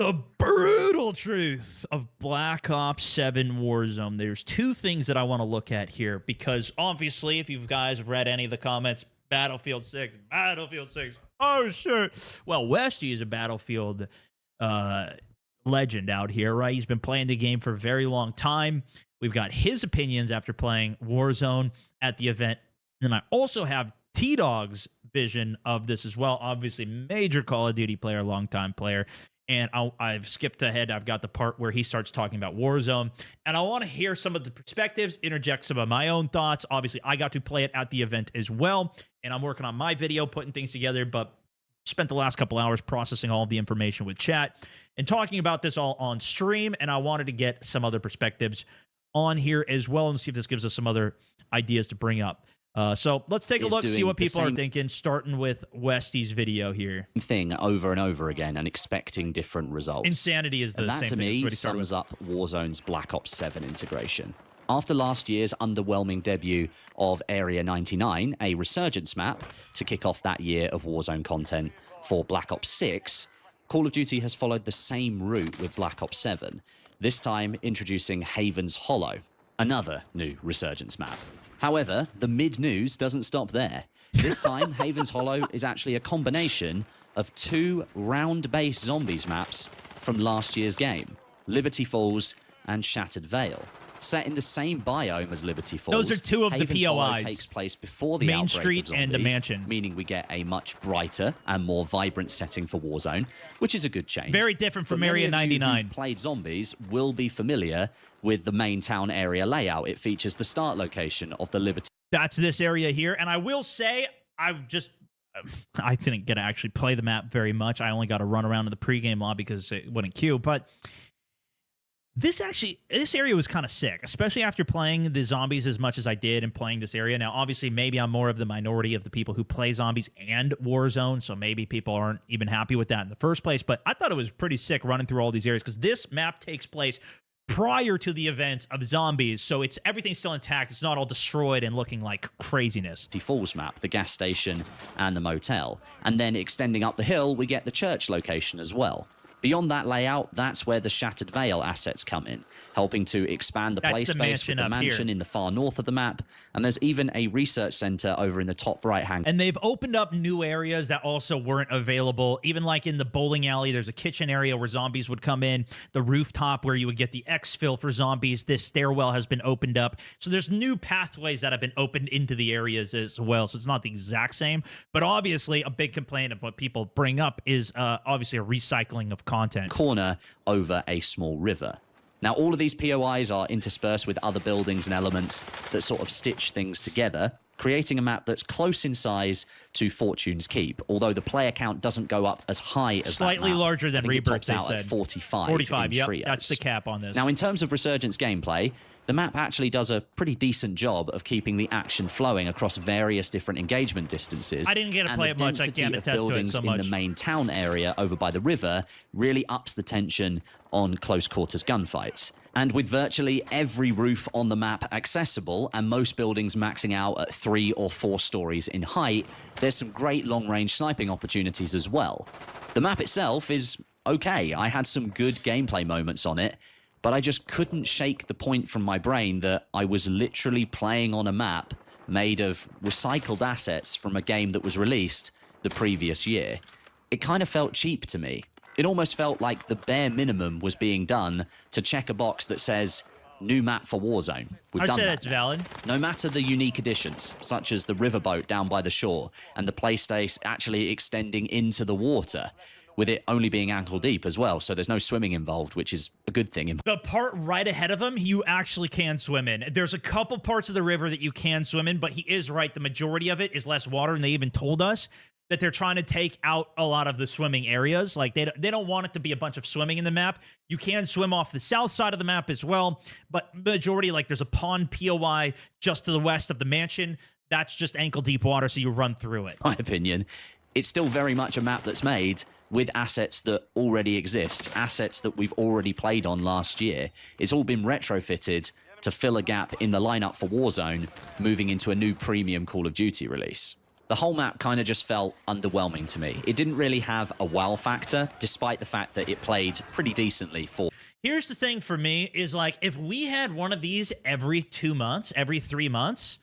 The brutal truth of Black Ops 7 Warzone. There's two things that I want to look at here because obviously, if you guys have read any of the comments, Battlefield 6, oh shit. Well, Westy is a Battlefield legend out here, right? He's been playing the game for a very long time. We've got his opinions after playing Warzone at the event. And then I also have T-Dog's vision of this as well. Obviously, major Call of Duty player, longtime player. And I've skipped ahead. I've got the part where he starts talking about Warzone. And I want to hear some of the perspectives, interject some of my own thoughts. Obviously, I got to play it at the event as well. And I'm working on my video, putting things together. But spent the last couple hours processing all of the information with chat and talking about this all on stream. And I wanted to get some other perspectives on here as well and see if this gives us some other ideas to bring up. So let's take a look, see what people are thinking, starting with Westy's video here. Thing over and over again and expecting different results. Insanity is the and same that to thing. me sums up Warzone's Black Ops 7 integration. After last year's underwhelming debut of Area 99, a resurgence map to kick off that year of Warzone content for Black Ops 6, Call of Duty has followed the same route with Black Ops 7, this time introducing Haven's Hollow, another new resurgence map. However, the mid-news doesn't stop there. This time, Haven's Hollow is actually a combination of two round-based zombies maps from last year's game, Liberty Falls and Shattered Vale. Set in the same biome as Liberty Falls, those are two of Haven's the Hollow POIs. takes place before the Main outbreak Street of zombies, and the Mansion. meaning we get a much brighter and more vibrant setting for Warzone, which is a good change. Very different from But Area many of you 99. who've played zombies will be familiar with the main town area layout. It features the start location of the Liberty. That's this area here. And I will say, I didn't get to actually play the map very much. I only got to run around in the pregame lobby because it wouldn't queue. But this area was kind of sick, especially after playing the zombies as much as I did and playing this area. Now, obviously, maybe I'm more of the minority of the people who play zombies and Warzone, so maybe people aren't even happy with that in the first place. But I thought it was pretty sick running through all these areas because this map takes place prior to the event of zombies, so everything's still intact. It's not all destroyed and looking like craziness. Falls map, the gas station and the motel. And then extending up the hill, we get the church location as well. Beyond that layout, that's where the Shattered Vale assets come in, helping to expand the play space with the mansion in the far north of the map, and there's even a research center over in the top right-hand. And they've opened up new areas that also weren't available. Even like in the bowling alley, there's a kitchen area where zombies would come in, the rooftop where you would get the exfil for zombies. This stairwell has been opened up. So there's new pathways that have been opened into the areas as well. So it's not the exact same, but obviously a big complaint of what people bring up is obviously a recycling of content. Corner over a small river. Now, all of these POIs are interspersed with other buildings and elements that sort of stitch things together, creating a map that's close in size to Fortune's Keep, although the player count doesn't go up as high as slightly that map. larger than Rebirth, they said. At 45 in yep, trios. that's the cap on this. Now, in terms of Resurgence gameplay, the map actually does a pretty decent job of keeping the action flowing across various different engagement distances. I didn't get to play it much. I can't attest to it so much. Buildings in the main town area over by the river really ups the tension on close quarters gunfights. And with virtually every roof on the map accessible and most buildings maxing out at 3 or 4 stories in height, there's some great long-range sniping opportunities as well. The map itself is okay. I had some good gameplay moments on it, but I just couldn't shake the point from my brain that I was literally playing on a map made of recycled assets from a game that was released the previous year. It kind of felt cheap to me. It almost felt like the bare minimum was being done to check a box that says, new map for Warzone. We've done that. I'd say that's valid. No matter the unique additions, such as the riverboat down by the shore and the play space actually extending into the water, with it only being ankle deep as well, so there's no swimming involved, which is a good thing. The part right ahead of him, you actually can swim in. There's a couple parts of the river that you can swim in, but he is right. The majority of it is less water, and they even told us that they're trying to take out a lot of the swimming areas. Like, they don't want it to be a bunch of swimming in the map. You can swim off the south side of the map as well, but majority, like, there's a pond POI just to the west of the mansion. That's just ankle-deep water, so you run through it. My opinion, it's still very much a map that's made with assets that already exist, assets that we've already played on last year. It's all been retrofitted to fill a gap in the lineup for Warzone, moving into a new premium Call of Duty release. The whole map kind of just felt underwhelming to me. It didn't really have a wow factor, despite the fact that it played pretty decently for... Here's the thing for me is like, if we had one of these every 2 months, every 3 months,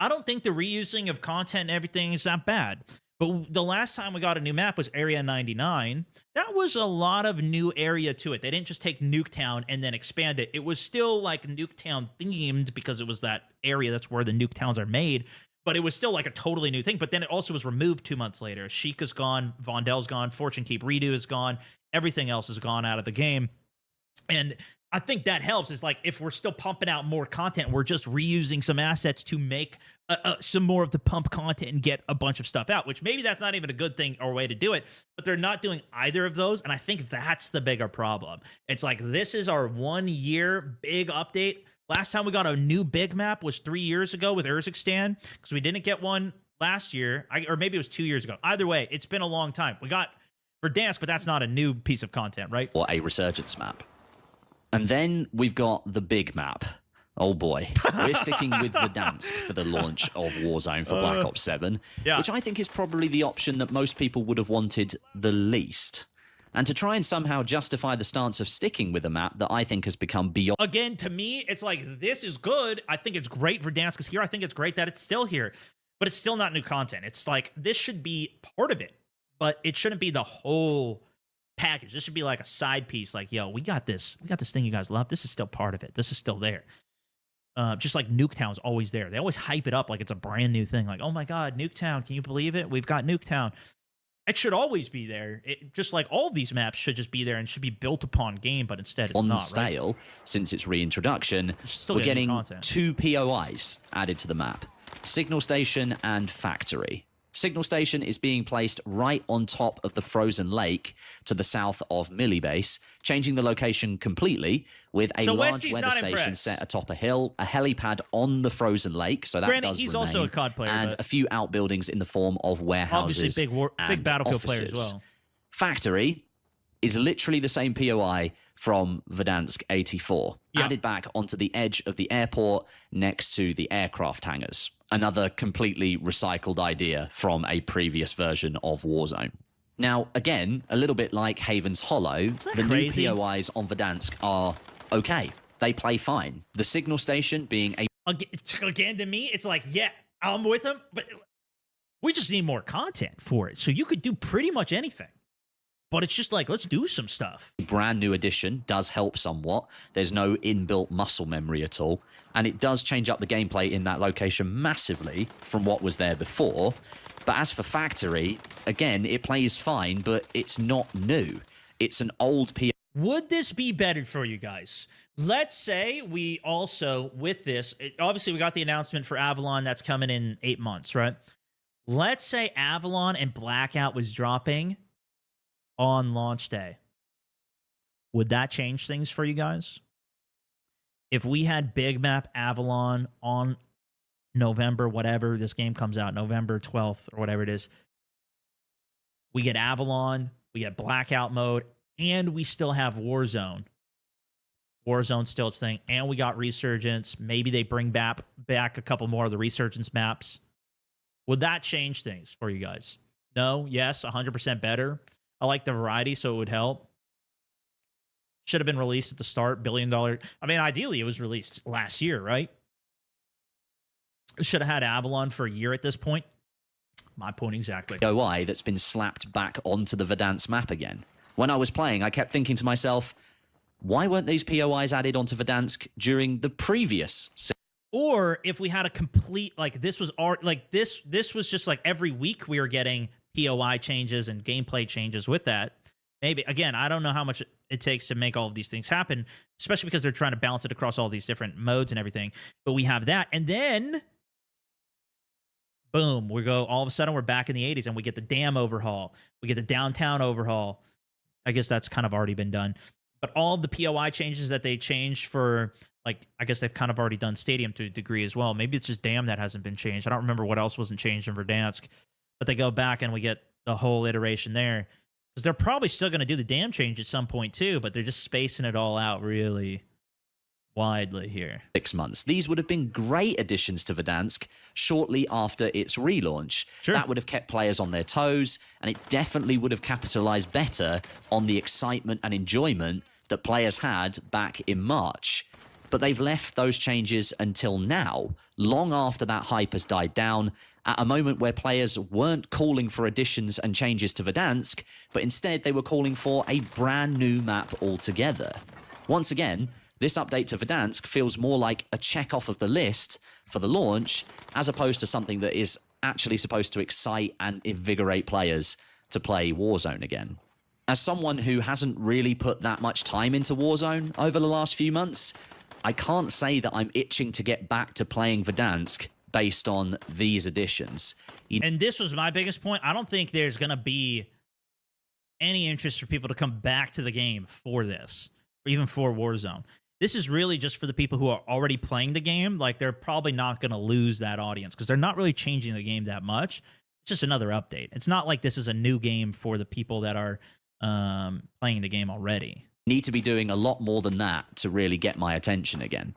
I don't think the reusing of content and everything is that bad. But the last time we got a new map was Area 99. That was a lot of new area to it. They didn't just take Nuketown and then expand it. It was still like Nuketown themed because it was that area. That's where the Nuketowns are made. But it was still like a totally new thing. But then it also was removed 2 months later. Sheikah's gone. Vondel's gone. Fortune Keep Redo is gone. Everything else is gone out of the game. And I think that helps. Is like, if we're still pumping out more content, we're just reusing some assets to make some more of the pump content and get a bunch of stuff out, which maybe that's not even a good thing or way to do it, but they're not doing either of those. And I think that's the bigger problem. It's like, this is our 1 year big update. Last time we got a new big map was 3 years ago with Urzikstan, because we didn't get one last year, or maybe it was 2 years ago. Either way, it's been a long time. We got Verdansk, but that's not a new piece of content, right? Or a resurgence map. And then we've got the big map. Oh boy, we're sticking with Verdansk for the launch of Warzone for Black Ops 7, which I think is probably the option that most people would have wanted the least. And to try and somehow justify the stance of sticking with a map that I think has become beyond... Again, to me, it's like, this is good. I think it's great Verdansk is here. I think it's great that it's still here, but it's still not new content. It's like, this should be part of it, but it shouldn't be the whole package. This should be like a side piece. Like, yo, we got this thing you guys love. This is still part of it. This is still there. Just like Nuketown's always there. They always hype it up like it's a brand new thing. Like, oh my God, Nuketown, can you believe it? We've got Nuketown. It should always be there. Just like all of these maps should just be there and should be built upon game, but instead it's not, stale, right? Since its reintroduction, we're getting 2 POIs added to the map. Signal Station and Factory. Signal Station is being placed right on top of the frozen lake to the south of Millie Base, changing the location completely with a large weather station set atop a hill, a helipad on the frozen lake, so that does he's remain, also a COD player, and a few outbuildings in the form of warehouses big Battlefield offices. player as well. Factory is literally the same POI from Verdansk 84, added back onto the edge of the airport next to the aircraft hangars. Another completely recycled idea from a previous version of Warzone. Now, again, a little bit like Haven's Hollow, the new POIs on Verdansk are okay. They play fine. The signal station being a... Again, to me, it's like, yeah, I'm with them, but we just need more content for it. So you could do pretty much anything. But it's just like, let's do some stuff. Brand new addition does help somewhat. There's no inbuilt muscle memory at all. And it does change up the gameplay in that location massively from what was there before. But as for Factory, again, it plays fine, but it's not new. It's an old PO. Would this be better for you guys? Let's say we also, with this, obviously we got the announcement for Avalon that's coming in 8 months, right? Let's say Avalon and Blackout was dropping on launch day. Would that change things for you guys? If we had big map Avalon on November, whatever this game comes out, November 12th or whatever it is, we get Avalon, we get Blackout mode, and we still have Warzone. Warzone's still its thing, and we got Resurgence. Maybe they bring back a couple more of the Resurgence maps. Would that change things for you guys? No? Yes? 100% better? I like the variety, so it would help. Should have been released at the start. $1 billion. I mean, ideally, it was released last year, right? Should have had Avalon for a year at this point. My point exactly. POI that's been slapped back onto the Verdansk map again. When I was playing, I kept thinking to myself, why weren't these POIs added onto Verdansk during the previous? Or if we had a complete, like this was this was just like every week we were getting POI changes and gameplay changes with that. Maybe, again, I don't know how much it takes to make all of these things happen, especially because they're trying to balance it across all these different modes and everything. But we have that. And then, boom, all of a sudden we're back in the 80s and we get the dam overhaul. We get the downtown overhaul. I guess that's kind of already been done. But all of the POI changes that they changed for, like, I guess they've kind of already done Stadium to a degree as well. Maybe it's just Dam that hasn't been changed. I don't remember what else wasn't changed in Verdansk. But they go back and we get the whole iteration there. Because they're probably still going to do the Dam change at some point too, but they're just spacing it all out really widely here. 6 months. These would have been great additions to Verdansk shortly after its relaunch. Sure. That would have kept players on their toes, and it definitely would have capitalized better on the excitement and enjoyment that players had back in March. But they've left those changes until now, long after that hype has died down, at a moment where players weren't calling for additions and changes to Verdansk, but instead they were calling for a brand new map altogether. Once again, this update to Verdansk feels more like a check off of the list for the launch, as opposed to something that is actually supposed to excite and invigorate players to play Warzone again. As someone who hasn't really put that much time into Warzone over the last few months, I can't say that I'm itching to get back to playing Verdansk based on these additions. And this was my biggest point. I don't think there's going to be any interest for people to come back to the game for this, or even for Warzone. This is really just for the people who are already playing the game. Like, they're probably not going to lose that audience because they're not really changing the game that much. It's just another update. It's not like this is a new game for the people that are playing the game already. Need to be doing a lot more than that to really get my attention again.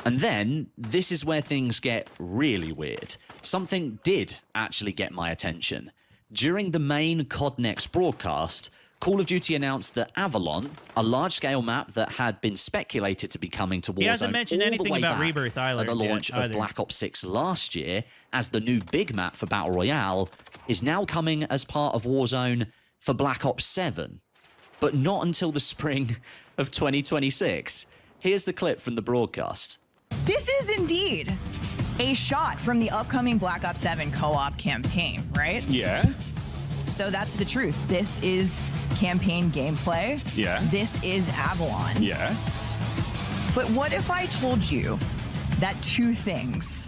And then, this is where things get really weird. Something did actually get my attention. During the main COD Next broadcast, Call of Duty announced that Avalon, a large-scale map that had been speculated to be coming to Warzone, he hasn't mentioned anything about Rebirth Island at the launch of Black Ops 6 last year, as the new big map for Battle Royale, is now coming as part of Warzone for Black Ops 7, but not until the spring of 2026. Here's the clip from the broadcast. This is indeed a shot from the upcoming Black Ops 7 co-op campaign, right? Yeah. So that's the truth. This is campaign gameplay. Yeah. This is Avalon. Yeah. But what if I told you that two things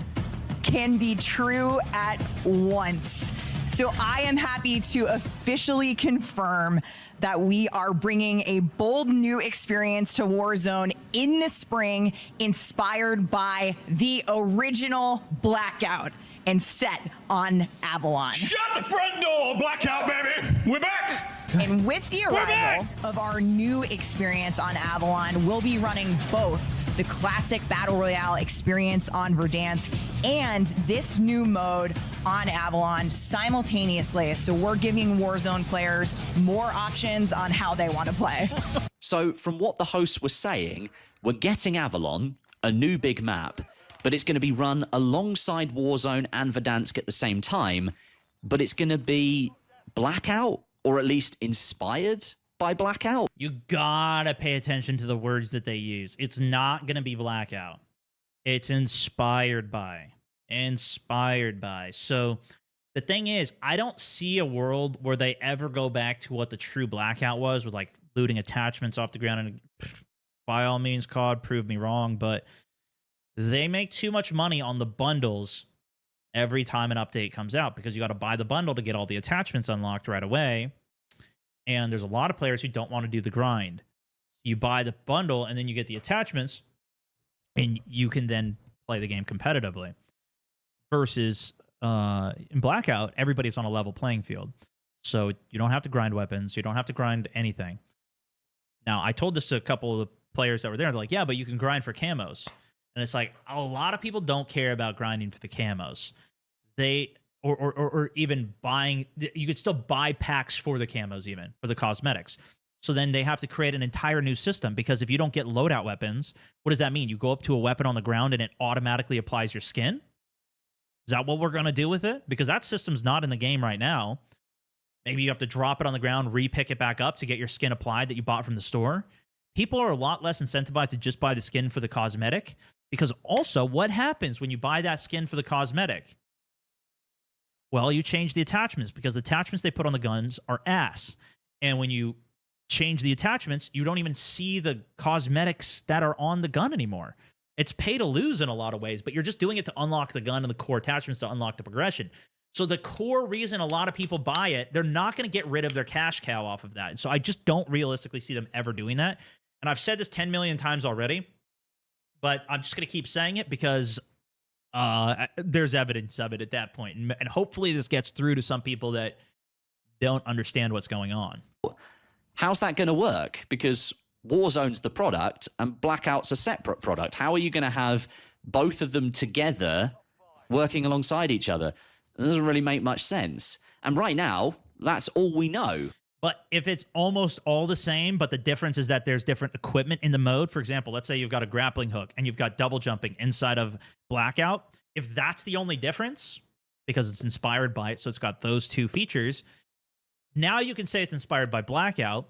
can be true at once? So I am happy to officially confirm that we are bringing a bold new experience to Warzone in the spring, inspired by the original Blackout and set on Avalon. Shut the front door, Blackout, baby! We're back! And with the arrival of our new experience on Avalon, we'll be running both the classic Battle Royale experience on Verdansk and this new mode on Avalon simultaneously. So we're giving Warzone players more options on how they want to play. So from what the hosts were saying, we're getting Avalon, a new big map, but it's going to be run alongside Warzone and Verdansk at the same time, but it's going to be Blackout, or at least inspired by Blackout. You gotta pay attention to the words that they use. It's not gonna be Blackout. It's inspired by. Inspired by. So the thing is, I don't see a world where they ever go back to what the true Blackout was, with like looting attachments off the ground. And by all means, COD, prove me wrong, but they make too much money on the bundles every time an update comes out, because you got to buy the bundle to get all the attachments unlocked right away. And there's a lot of players who don't want to do the grind. You buy the bundle and then you get the attachments, and you can then play the game competitively. Versus in Blackout, everybody's on a level playing field. So you don't have to grind weapons. You don't have to grind anything. Now, I told this to a couple of the players that were there. They're like, yeah, but you can grind for camos. And it's like, a lot of people don't care about grinding for the camos. They... Or even buying, you could still buy packs for the camos, even for the cosmetics. So then they have to create an entire new system, because if you don't get loadout weapons, what does that mean? You go up to a weapon on the ground and it automatically applies your skin? Is that what we're going to do with it? Because that system's not in the game right now. Maybe you have to drop it on the ground, re-pick it back up to get your skin applied that you bought from the store. People are a lot less incentivized to just buy the skin for the cosmetic, because also, what happens when you buy that skin for the cosmetic? Well, you change the attachments, because the attachments they put on the guns are ass. And when you change the attachments, you don't even see the cosmetics that are on the gun anymore. It's pay to lose in a lot of ways, but you're just doing it to unlock the gun and the core attachments to unlock the progression. So the core reason a lot of people buy it, they're not going to get rid of their cash cow off of that. And so I just don't realistically see them ever doing that. And I've said this 10 million times already, but I'm just going to keep saying it because there's evidence of it at that point. And hopefully this gets through to some people that don't understand what's going on. How's that going to work? Because Warzone's the product and Blackout's a separate product. How are you going to have both of them together working alongside each other? It doesn't really make much sense. And right now, that's all we know. But if it's almost all the same, but the difference is that there's different equipment in the mode, for example, let's say you've got a grappling hook and you've got double jumping inside of Blackout. If that's the only difference, because it's inspired by it, so it's got those two features, now you can say it's inspired by Blackout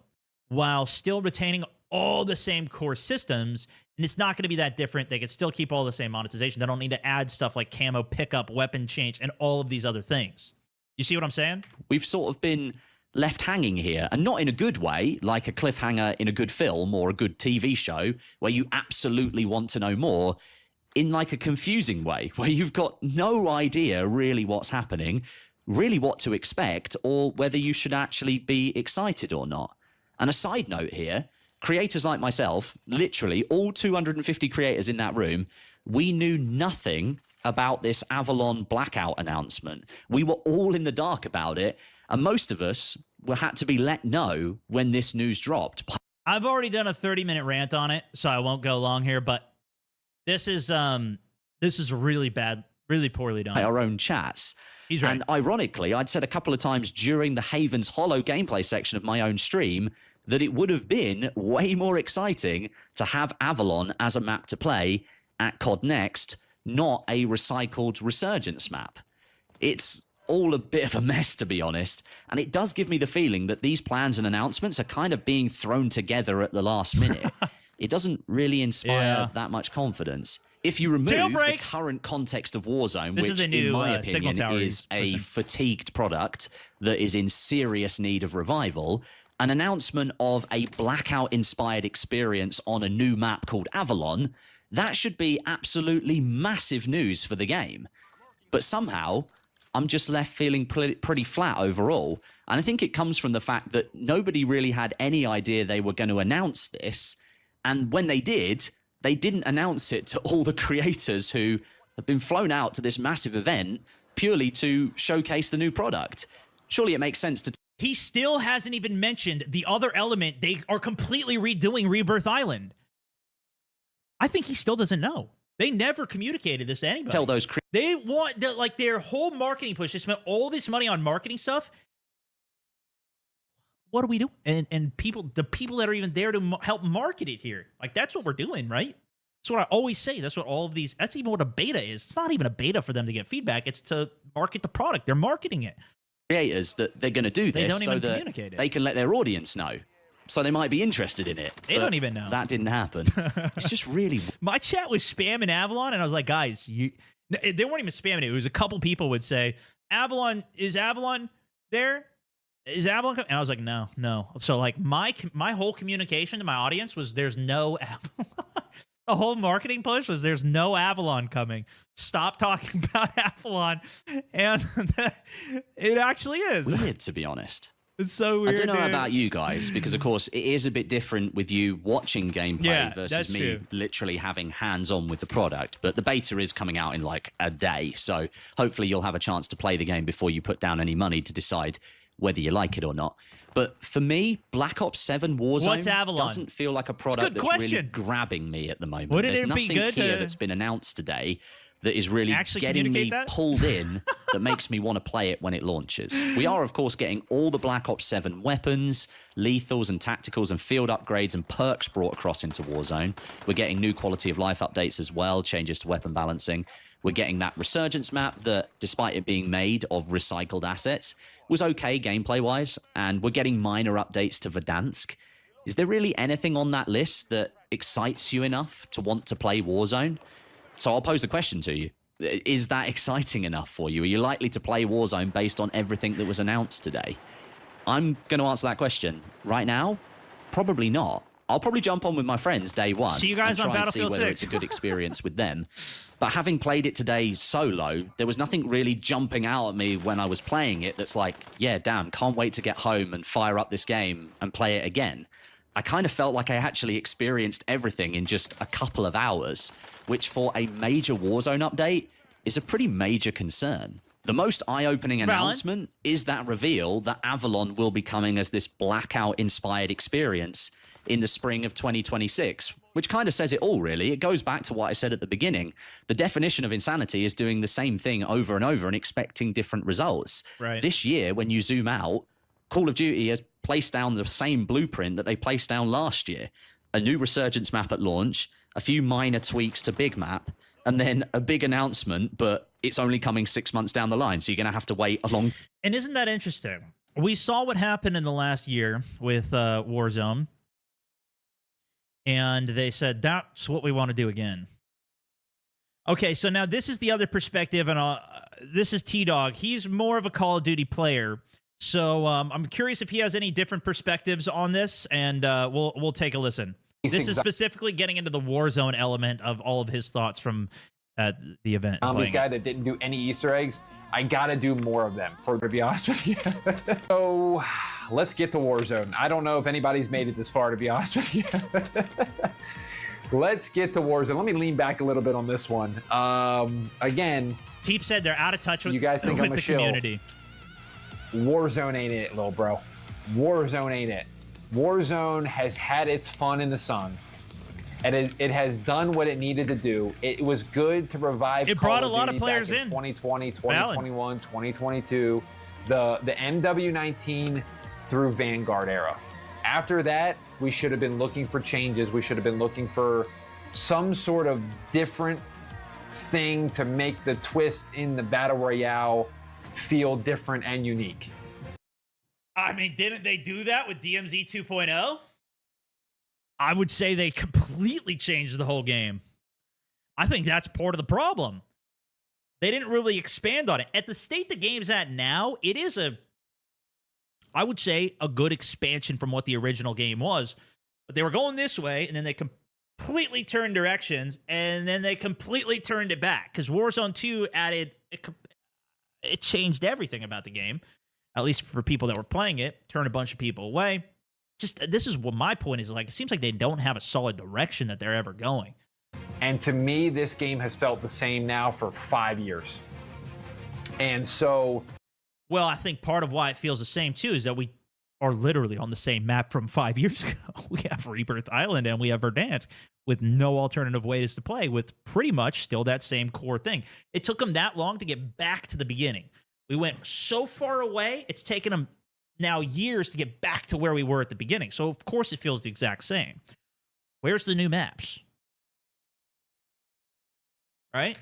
while still retaining all the same core systems, and it's not going to be that different. They can still keep all the same monetization. They don't need to add stuff like camo pickup, weapon change, and all of these other things. You see what I'm saying? We've sort of been left hanging here, and not in a good way, like a cliffhanger in a good film or a good TV show where you absolutely want to know more, in like a confusing way where you've got no idea really what's happening, really what to expect, or whether you should actually be excited or not. And a side note here, creators like myself, literally all 250 creators in that room, we knew nothing about this Avalon Blackout announcement. We were all in the dark about it, and most of us had to be let know when this news dropped. I've already done a 30-minute rant on it, so I won't go long here, but this is really bad, really poorly done. Our own chats. He's right. And ironically, I'd said a couple of times during the Haven's Hollow gameplay section of my own stream that it would have been way more exciting to have Avalon as a map to play at COD Next, not a recycled Resurgence map. It's all a bit of a mess, to be honest, and it does give me the feeling that these plans and announcements are kind of being thrown together at the last minute. It doesn't really inspire that much confidence. If you remove the current context of Warzone, which in my opinion is a fatigued product that is in serious need of revival, an announcement of a Blackout-inspired experience on a new map called Avalon, that should be absolutely massive news for the game. But somehow, I'm just left feeling pretty flat overall. And I think it comes from the fact that nobody really had any idea they were going to announce this. And when they did, they didn't announce it to all the creators who have been flown out to this massive event purely to showcase the new product. Surely it makes sense to... He still hasn't even mentioned the other element. They are completely redoing Rebirth Island. I think he still doesn't know. They never communicated this to anybody. Tell those they want like their whole marketing push. They spent all this money on marketing stuff. What do we do? And the people that are even there to help market it here, like that's what we're doing, right? That's what I always say. That's what all of these. That's even what a beta is. It's not even a beta for them to get feedback. It's to market the product. They're marketing it. Creators that they're going to do this so that they can let their audience know. So they might be interested in it. They don't even know. That didn't happen. It's just really... My chat was spamming Avalon, and I was like, guys, they weren't even spamming it. It was a couple people would say, Avalon, is Avalon there? Is Avalon coming? And I was like, no. So like my whole communication to my audience was there's no Avalon. The whole marketing push was there's no Avalon coming. Stop talking about Avalon. And it actually is. Weird, to be honest. It's so weird. I don't know about you guys, because of course it is a bit different with you watching gameplay versus me literally having hands-on with the product. But the beta is coming out in like a day, so hopefully you'll have a chance to play the game before you put down any money to decide whether you like it or not. But for me, Black Ops 7 Warzone doesn't feel like a product that's really grabbing me at the moment. There's nothing here that's been announced today that is really getting me pulled in that makes me want to play it when it launches. We are, of course, getting all the Black Ops 7 weapons, lethals and tacticals and field upgrades and perks brought across into Warzone. We're getting new quality of life updates as well, changes to weapon balancing. We're getting that Resurgence map that, despite it being made of recycled assets, was okay gameplay-wise, and we're getting minor updates to Verdansk. Is there really anything on that list that excites you enough to want to play Warzone? So I'll pose the question to you. Is that exciting enough for you? Are you likely to play Warzone based on everything that was announced today? I'm going to answer that question. Right now, probably not. I'll probably jump on with my friends day one. See you guys on Battlefield 6. And try and see whether it's a good experience with them. But having played it today solo, there was nothing really jumping out at me when I was playing it that's like, yeah, damn, can't wait to get home and fire up this game and play it again. I kind of felt like I actually experienced everything in just a couple of hours, which for a major Warzone update is a pretty major concern. The most eye-opening Valid. announcement is that reveal that Avalon will be coming as this Blackout-inspired experience in the spring of 2026, which kind of says it all, really. It goes back to what I said at the beginning. The definition of insanity is doing the same thing over and over and expecting different results. Right. This year, when you zoom out, Call of Duty has placed down the same blueprint that they placed down last year. A new Resurgence map at launch, a few minor tweaks to Big Map, and then a big announcement, but it's only coming 6 months down the line, so you're going to have to wait a long... And isn't that interesting? We saw what happened in the last year with Warzone, and they said, that's what we want to do again. Okay, so now this is the other perspective, and this is T-Dog. He's more of a Call of Duty player, so I'm curious if he has any different perspectives on this, and we'll take a listen. This is specifically getting into the Warzone element of all of his thoughts from the event. I'm this guy that didn't do any Easter eggs. I gotta do more of them, to be honest with you. So let's get to Warzone. I don't know if anybody's made it this far, to be honest with you. Let's get to Warzone. Let me lean back a little bit on this one. Again, Teep said they're out of touch with, you guys think I'm a the shill. community. Warzone ain't it, little bro. Warzone ain't it. Warzone has had its fun in the sun, and it has done what it needed to do. It was good to revive. It Call brought of a lot Duty of players back in. 2020, 2021, 2022, the MW19 through Vanguard era. After that, we should have been looking for changes. We should have been looking for some sort of different thing to make the twist in the Battle Royale feel different and unique. I mean, didn't they do that with DMZ 2.0? I would say they completely changed the whole game. I think that's part of the problem. They didn't really expand on it. At the state the game's at now, it is I would say, a good expansion from what the original game was. But they were going this way, and then they completely turned directions, and then they completely turned it back. Because Warzone 2 added... It changed everything about the game. At least for people that were playing it, turn a bunch of people away. Just, this is what my point is. Like, it seems like they don't have a solid direction that they're ever going. And to me, this game has felt the same now for 5 years. And so... Well, I think part of why it feels the same, too, is that we are literally on the same map from 5 years ago. We have Rebirth Island and we have Verdansk with no alternative ways to play, with pretty much still that same core thing. It took them that long to get back to the beginning. We went so far away, it's taken them now years to get back to where we were at the beginning. So, of course, it feels the exact same. Where's the new maps? Right?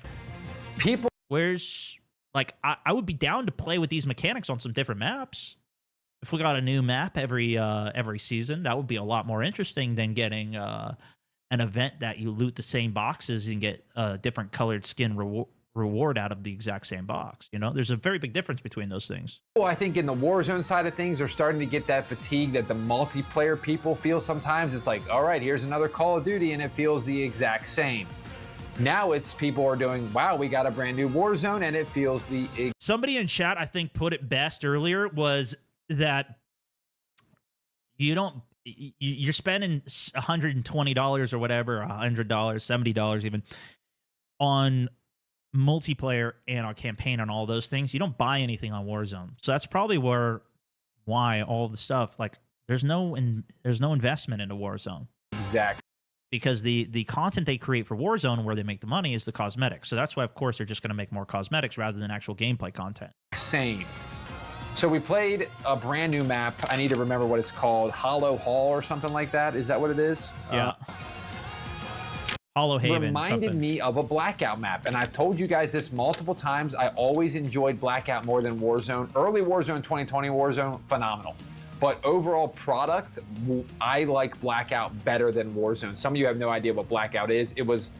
People... Where's... Like, I would be down to play with these mechanics on some different maps. If we got a new map every season, that would be a lot more interesting than getting an event that you loot the same boxes and get a different colored skin reward out of the exact same box. You know, there's a very big difference between those things. Well, I think in the Warzone side of things, they're starting to get that fatigue that the multiplayer people feel sometimes. It's like, all right, here's another Call of Duty, and it feels the exact same. Now it's people are doing, wow, we got a brand new Warzone, and it feels the... Somebody in chat, I think, put it best earlier, was that you're spending $120 or whatever, $100, $70 even, on multiplayer and on campaign and all those things. You don't buy anything on Warzone. So that's probably why all of the stuff, like, there's no investment into Warzone. Exactly. Because the content they create for Warzone, where they make the money, is the cosmetics. So that's why, of course, they're just going to make more cosmetics rather than actual gameplay content. Same. So we played a brand new map. I need to remember what it's called. Hollow Hall or something like that. Is that what it is? Yeah. Hollow Haven. Reminded me of a Blackout map. And I've told you guys this multiple times. I always enjoyed Blackout more than Warzone. Early Warzone, 2020 Warzone, phenomenal. But overall product, I like Blackout better than Warzone. Some of you have no idea what Blackout is. It was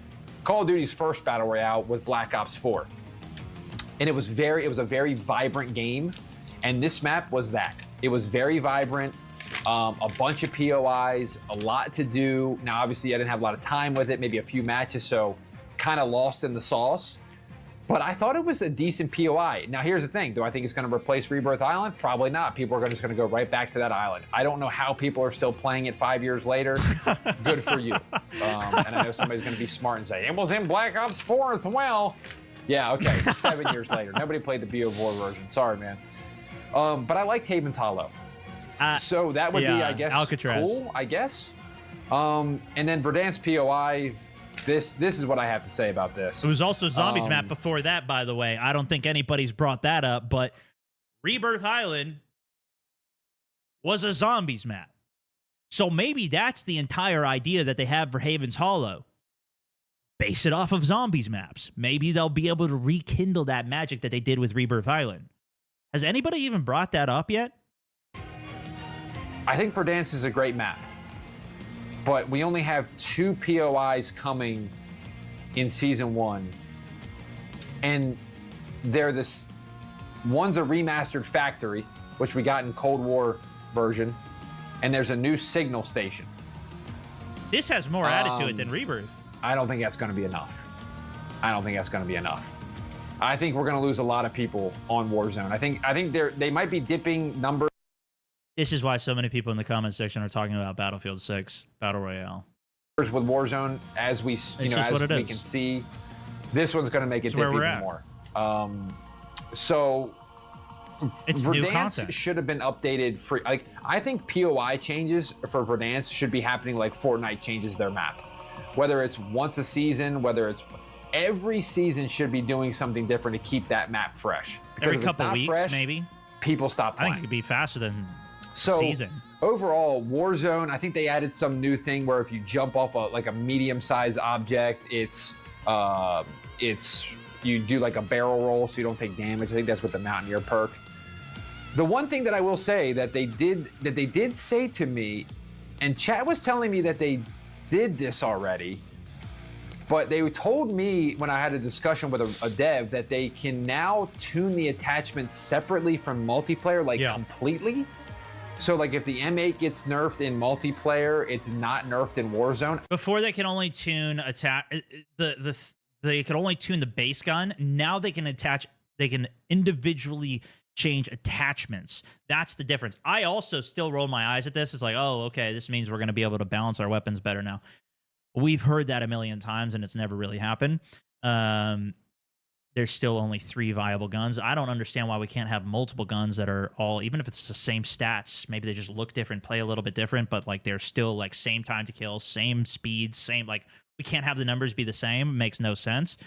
Call of Duty's first battle royale with Black Ops 4. And it was a very vibrant game. And this map was that. It was very vibrant, a bunch of POIs, a lot to do. Now, obviously, I didn't have a lot of time with it, maybe a few matches, so kind of lost in the sauce. But I thought it was a decent POI. Now, here's the thing. Do I think it's going to replace Rebirth Island? Probably not. People are just going to go right back to that island. I don't know how people are still playing it 5 years later. Good for you. And I know somebody's going to be smart and say, it was in Black Ops 4 as well. Yeah, okay. 7 years later. Nobody played the BO4 version. Sorry, man. But I liked Haven's Hollow. So that would be, I guess, Alcatraz. cool, I guess. And then Verdansk POI, this is what I have to say about this. It was also Zombies map before that, by the way. I don't think anybody's brought that up, but Rebirth Island was a Zombies map. So maybe that's the entire idea that they have for Haven's Hollow. Base it off of Zombies maps. Maybe they'll be able to rekindle that magic that they did with Rebirth Island. Has anybody even brought that up yet? I think Verdansk is a great map, but we only have 2 POIs coming in Season 1, and they're this. One's a remastered factory, which we got in Cold War version, and there's a new signal station. This has more added to it than Rebirth. I don't think that's going to be enough. I don't think that's going to be enough. I think we're going to lose a lot of people on Warzone. I think they might be dipping numbers. This is why so many people in the comment section are talking about Battlefield 6 Battle Royale. With Warzone, as we can see, this one's going to make it dip even more. So it's new content. Verdansk should have been updated free. Like, I think POI changes for Verdansk should be happening like Fortnite changes their map. Whether it's once a season, whether it's every season should be doing something different to keep that map fresh. Because every couple weeks, fresh, maybe. People stop playing. I think it could be faster than so, season. Overall, Warzone, I think they added some new thing where if you jump off a medium-sized object, it's you do like a barrel roll so you don't take damage. I think that's with the Mountaineer perk. The one thing that I will say that they did say to me, and chat was telling me that they did this already, but they told me when I had a discussion with a dev that they can now tune the attachments separately from multiplayer, completely. So like if the M8 gets nerfed in multiplayer, it's not nerfed in Warzone. Before they can only tune they could only tune the base gun. Now they can individually change attachments. That's the difference. I also still roll my eyes at this. It's like, oh, okay, this means we're going to be able to balance our weapons better now. We've heard that a million times, and it's never really happened. There's still only 3 viable guns. I don't understand why we can't have multiple guns that are all, even if it's the same stats, maybe they just look different, play a little bit different, but like they're still like same time to kill, same speed, same, like we can't have the numbers be the same. It makes no sense.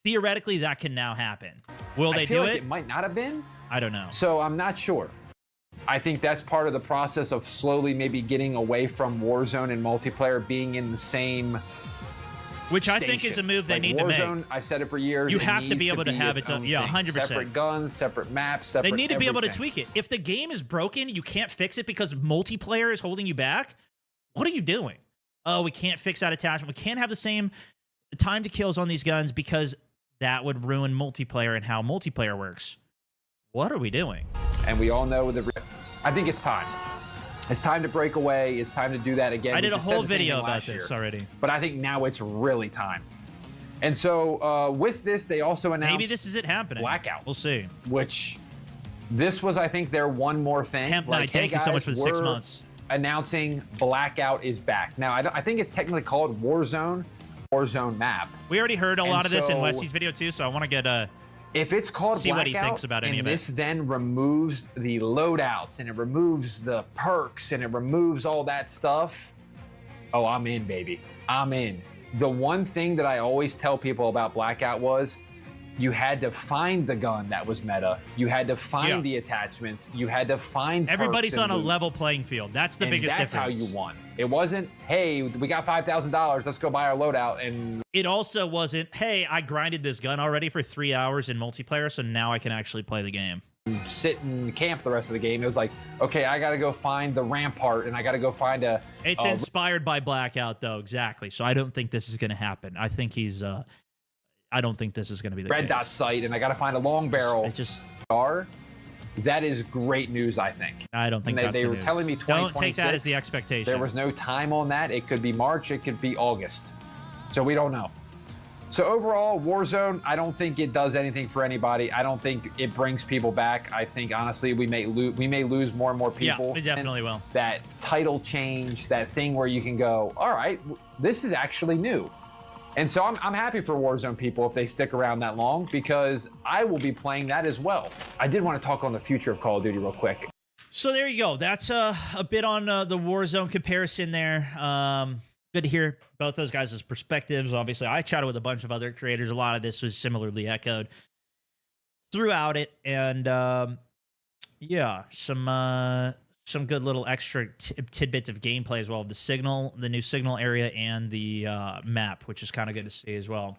Theoretically, that can now happen. Will they do it? It might not have been. I don't know. So I'm not sure. I think that's part of the process of slowly maybe getting away from Warzone and multiplayer being in the same Which I think is a move they need to make. Warzone, I've said it for years. You have to be able to have its own, 100%. Separate guns, separate maps, separate They need to be able to everything. tweak it. If the game is broken, you can't fix it because multiplayer is holding you back. What are you doing? Oh, we can't fix that attachment. We can't have the same time to kills on these guns because that would ruin multiplayer and how multiplayer works. What are we doing? And we all know I think it's time. It's time to break away. It's time to do that again. I did a whole video about this already. But I think now it's really time. And so with this, they also announced maybe this is it happening. Blackout. We'll see. Which this was, I think, their one more thing. Hemp Knight, thank you so much for the 6 months. Announcing Blackout is back. Now, I think it's technically called Warzone map. We already heard a lot of this in Westy's video too, so I want to get if it's called see Blackout, what he thinks about any of it. This then removes the loadouts and it removes the perks and it removes all that stuff. Oh, I'm in, baby. I'm in. The one thing that I always tell people about Blackout was you had to find the gun that was meta. You had to find the attachments. You had to find everybody's on a level playing field. That's the biggest difference. That's how you won. It wasn't, hey, we got $5,000. Let's go buy our loadout. And it also wasn't, hey, I grinded this gun already for 3 hours in multiplayer, so now I can actually play the game. Sit and camp the rest of the game. It was like, okay, I got to go find the rampart and I got to go find a... It's inspired by Blackout, though, exactly. So I don't think this is going to happen. I think he's... I don't think this is going to be the red dot case. sight, and I got to find a long barrel. It just that is great news, I think. I don't think that's they the were news. telling me 2026. Don't take that as the expectation. There was no time on that. It could be March. It could be August. So we don't know. So overall, Warzone, I don't think it does anything for anybody. I don't think it brings people back. I think honestly, we may lose more and more people. Yeah, we definitely will. That title change, that thing where you can go, all right, this is actually new. And so I'm happy for Warzone people if they stick around that long, because I will be playing that as well. I did want to talk on the future of Call of Duty real quick. So there you go. That's a bit on the Warzone comparison there. Good to hear both those guys' perspectives. Obviously, I chatted with a bunch of other creators. A lot of this was similarly echoed throughout it. And yeah, some good little extra tidbits of gameplay as well. The new signal area and the map, which is kind of good to see as well.